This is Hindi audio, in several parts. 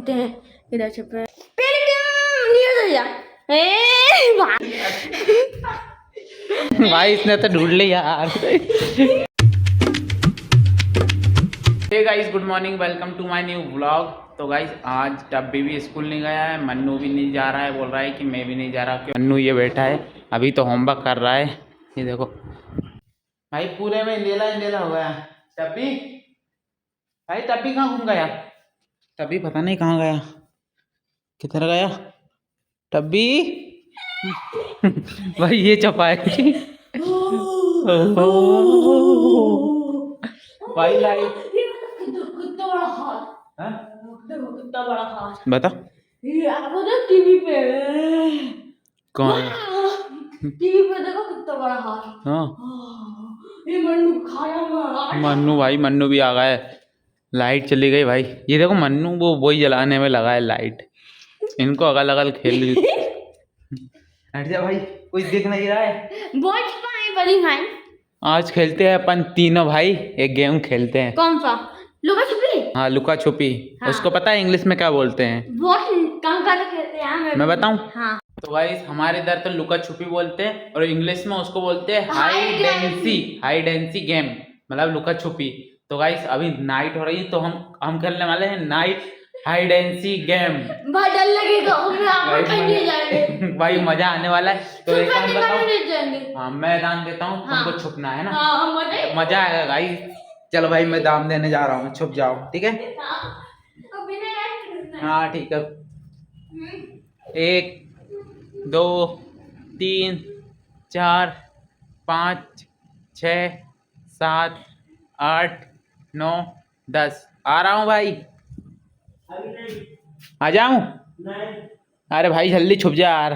ढूंढते हैं किधर छुपे हैं। नहीं भाई इसने तो ढूंढ लिया यार। Hey guys, good morning, welcome to my new vlog. तो गाइस आज टब्बी भी स्कूल नहीं गया है, मन्नू भी नहीं जा रहा है, बोल रहा है कि मैं भी नहीं जा रहा। क्यों? मन्नू ये बैठा है, अभी तो होमवर्क कर रहा है। ये देखो भाई पूरे में इंडेला हो गया। टब्बी भाई, टब्बी कहाँ घूम गया? टब्बी पता नहीं कहाँ गया, किधर गया टब्बी? भाई ये चपाए भाई लाइट कितना बड़ा हाथ, कितना बड़ा हाथ बता टीवी पे। कौन? टीवी पे देखो कितना बड़ा हाथ। हाँ ये मन्नू खाया मन्नू, भाई मन्नू भी आ गया है। लाइट चली गई भाई। ये देखो मन्नू वो वही जलाने में लगा है लाइट। इनको अगल अगल खेल। हट जा भाई, कुछ दिख नहीं रहा है। बहुत बड़ी भाई। आज खेलते हैं अपन तीनों भाई, एक गेम खेलते हैं। कौन सा? लुका छुपी? हाँ लुका छुपी। हाँ। उसको पता है इंग्लिश में क्या बोलते हैं? बहुत कम कर खेलते हैं। मैं बताऊं? हाँ। तो गाइस हमारे इधर तो लुका छुपी बोलते हैं और इंग्लिश में उसको बोलते हैं हाइड एंड सी गेम, मतलब लुका छुपी। तो गाइस अभी नाइट हो रही है तो हम खेलने वाले हैं night hide and seek game. बहुत डर लगेगा, हम कहीं जाएंगे। भाई मजा आने वाला है। तो एक काम बताओ। हाँ मैदान देता हूँ, हाँ। तुमको छुपना है ना। हाँ, मजा आएगा गाइस। चलो भाई मैं दाम देने जा रहा हूँ, छुप जाओ ठीक है? हाँ ठीक है। 1 2 3 4 5 6 7 8 9 10। आ रहा हूँ भाई, आ जाऊं? अरे भाई जल्दी छुप जा यार।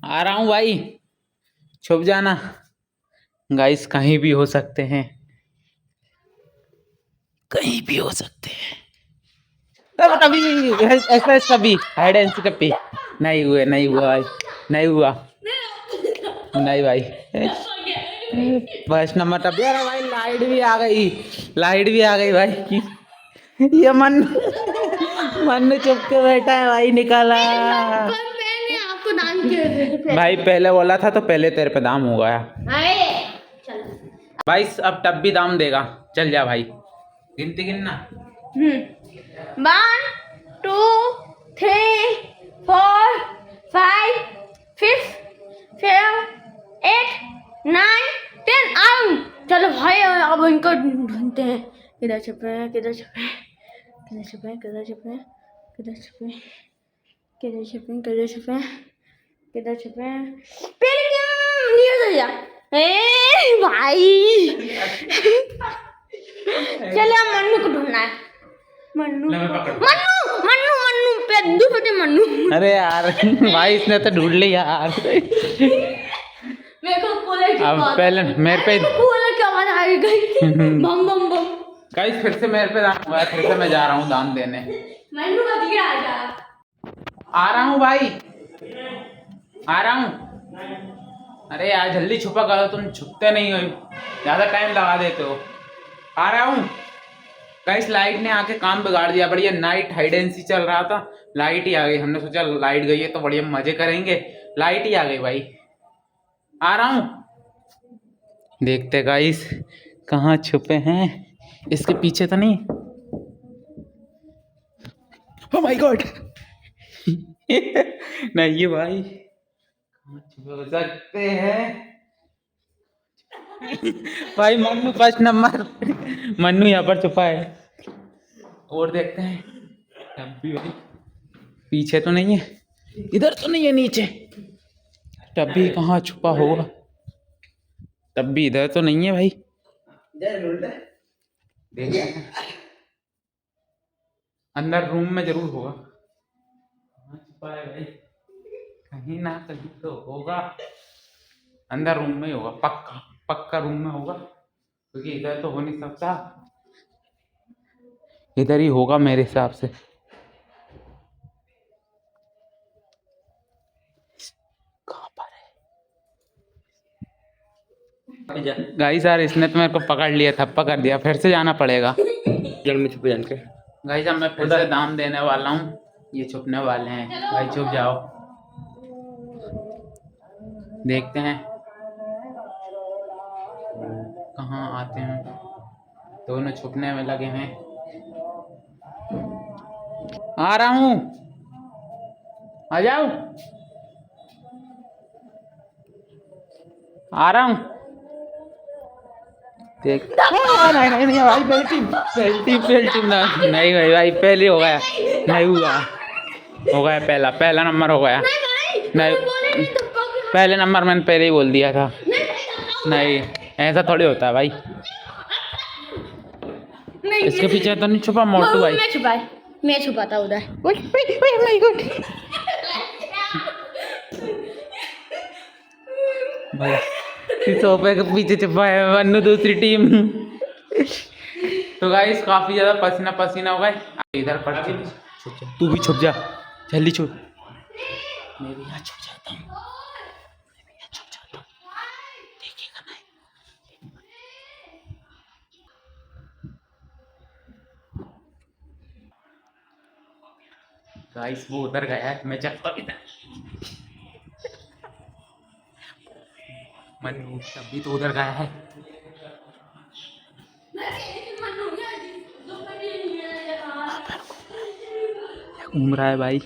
आ रहा हूँ भाई, छुप जाना। गाइस कहीं भी हो सकते हैं, कहीं भी हो सकते हैं। ऐसा भी हाइड एंड सीक पे नहीं हुआ भाई, नहीं हुआ नहीं भाई। बस नंबर टप यार भाई, लाइट भी आ गई भाई। ये मन्नू चुप के बैठा है भाई, निकाला। आपको दान किया भाई पहले बोला था तो पहले तेरे पे दाम हो गया भाई। अब टब भी दाम देगा। चल जा भाई, गिनती गिनना। 1 2 3 4 5 6 7 8 9 10। आऊं। चलो भाई अब इनको ढूंढते हैं किधर छुपे हैं, किधर छुपे हैं, किधर छुपे हैं, किधर छुपे हैं, किधर छुपे हैं, किधर छुपे हैं, किधर छुपे हैं, किधर छुपे हैं। पहले क्यों नहीं हो जा? ए भाई चलो मन्नू को ढूंढना है। मन्नू पेद्दू फटे मन्नू। अरे यार भाई इसने तो ढूंढ लिया यार। मेरे को कूलर की अब पहले मेरे पे कूलर की आवाज आ गई। बम बम बम। गाइस फिर से मेरे पे दाम हुआ, फिर से मैं जा रहा हूँ दाम देने। मन्नू का दिया आ जा। आ रहा हूँ भाई, आ रहा हूँ। अरे यार जल्दी छुपा करो, तुम छुपते नहीं हो, ज्यादा टाइम लगा देते हो। आ रहा हूँ। गाइस लाइट ने आके काम बिगाड़ दिया। बढ़िया नाइट हाइड एंड सी चल रहा था, लाइट ही आ गई। हमने सोचा लाइट गई है तो बढ़िया मजे करेंगे, लाइट ही आ गई भाई। आ रहा हूँ। देखते गाइस कहाँ छुपे हैं, इसके पीछे तो नहीं? ओह माय गॉड नहीं भाई, कहाँ छुपे हो सकते हैं भाई? मन्नू फर्स्ट नंबर, मन्नू यहाँ पर छुपा है। और देखते हैं टब्बी भाई पीछे तो नहीं है, इधर तो नहीं है नीचे। टब्बी कहाँ छुपा होगा? टब्बी इधर तो नहीं है भाई, देखिए अंदर रूम में जरूर होगा। कहाँ छुपा है भाई? कहीं ना कहीं तो होगा, अंदर रूम में ही होगा, पक्का रूम में होगा, क्योंकि इधर तो हो नहीं सकता। इधर ही होगा मेरे हिसाब से। कहाँ पर है गाइस? यार इसने तो मेरे को पकड़ लिया, थप्पा कर दिया, फिर से जाना पड़ेगा। जड़ में छुपे जान के गाइस अब मैं फिर से दाम देने वाला हूँ, ये छुपने वाले हैं। भाई छुप जाओ, देखते हैं कहाँ आते हैं। दोनों छुपने में लगे हैं। आ रहा हूँ, आ जाओ, आ रहा हूँ। देख नहीं नहीं भाई, पेल्टी ना, नहीं भाई पहले हो गया, नहीं हुआ, हो गया पहला नंबर हो गया। नहीं, पहले नंबर मैंने पहले ही बोल दिया था। नहीं ऐसा थोड़ी होता है भाई। इसके पीछे तो नहीं छुपा मोटू भाई? मैं छुपाता उधर। भाई सोफे के पीछे छुपा है वन्नू, दूसरी टीम। तो गाइस काफी ज्यादा पसीना पसीना हो गया। इधर पर छुप जा, तू भी छुप जा, जल्दी छुप। मैं भी यहाँ छुप जाता हूँ, देखेगा नहीं। गाइस वो उधर गया है, मैं चलता भी था। मनु तभी तो उधर गया है। घूम रहा है भाई।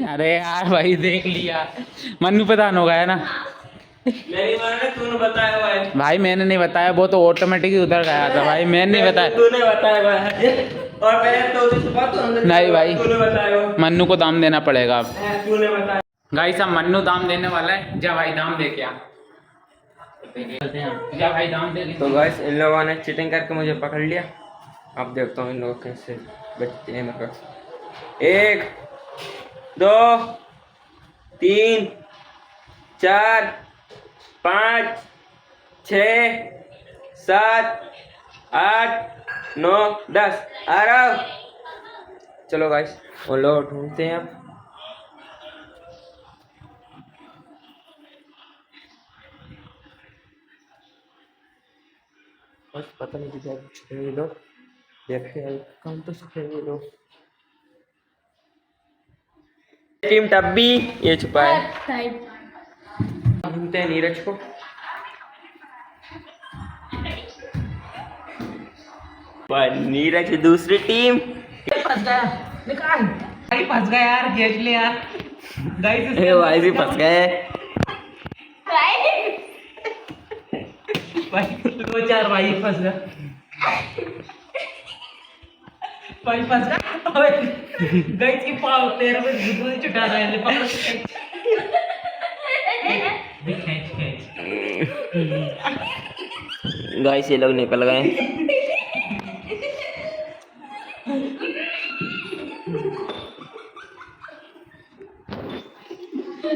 अरे यार भाई देख लिया, मन्नू प्रधान हो गया ना। तूने बताया भाई मैंने नहीं बताया, वो तो ऑटोमेटिकली उधर गया था भाई, मैंने नहीं बताया। तूने बताया और पहले तो नहीं भाई, तूने बताया, मन्नू को दाम देना पड़ेगा अब। तूने बताया। गाइस अब मन्नू दाम देने वाला है। जा भाई दाम दे क्या, जा भाई दाम दे। तो गाइस इन लोगों ने चीटिंग करके मुझे पकड़ लिया। अब देखता हूँ इन लोग कैसे बचते हैं मेरे पास। 1 2 3 4 5 6 7 8 9 10 आ रहा हूँ। चलो गाइस वो लोग ढूंढते हैं अब। बस पता नहीं किधर छुपे ये लोग, देखते हैं कौन तो छुपे ये लोग। टीम टब्बी ये छुपा है, ढूंढते हैं नीरज को। पर नीरज दूसरी टीम फंस गया, निकाल भाई, फंस गया यार, खींच ले यार। गाइस भाई भी फंस गए भाई, 2-4 भाई फंस गया, भाई फंस गया। गाइस की पाव पैर में घुस चुका रहा है, पकड़ खींच। गाइस ये लोग निकल गए।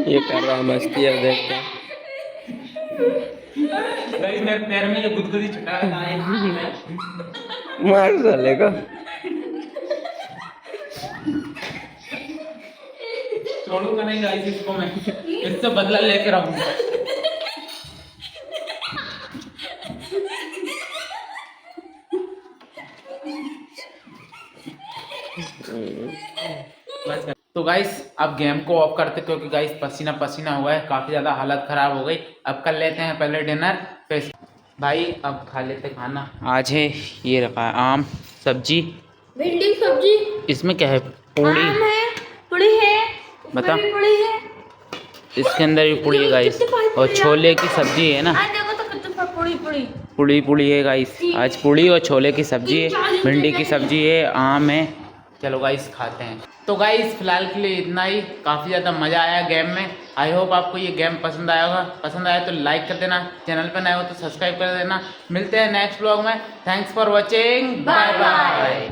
ये कर रहा है मस्ती, अब देखते हैं। गाइस मेरे पैर में जो गुदगुदी चुका है, मार साले को। छोड़ूंगा नहीं गाइस इसको, मैं इससे बदला लेकर आऊंगा। तो गाइस अब गेम को ऑफ करते, क्योंकि गाइस पसीना पसीना हुआ है, काफी ज्यादा हालत खराब हो गई। अब कर लेते हैं पहले डिनर, फिर भाई अब खा लेते खाना। आज है ये रखा है आम सब्जी, भिंडी सब्जी, इसमें क्या है, पूड़ी आम है, पूड़ी है, बता, पूड़ी है, इसके अंदर भी पूड़ी है गाइस, और छोले की सब्जी है ना, देखो तो कितनी पूड़ी पूड़ी है गाइस। आज पूड़ी और छोले की सब्जी है, भिंडी की सब्जी है, आम है। चलो गाइस खाते हैं। तो गाइस फिलहाल के लिए इतना ही। काफ़ी ज़्यादा मज़ा आया गेम में। आई होप आपको ये गेम पसंद आया होगा। पसंद आया तो लाइक कर देना, चैनल पर नए हो तो सब्सक्राइब कर देना। मिलते हैं नेक्स्ट व्लॉग में। Thanks for watching, bye bye.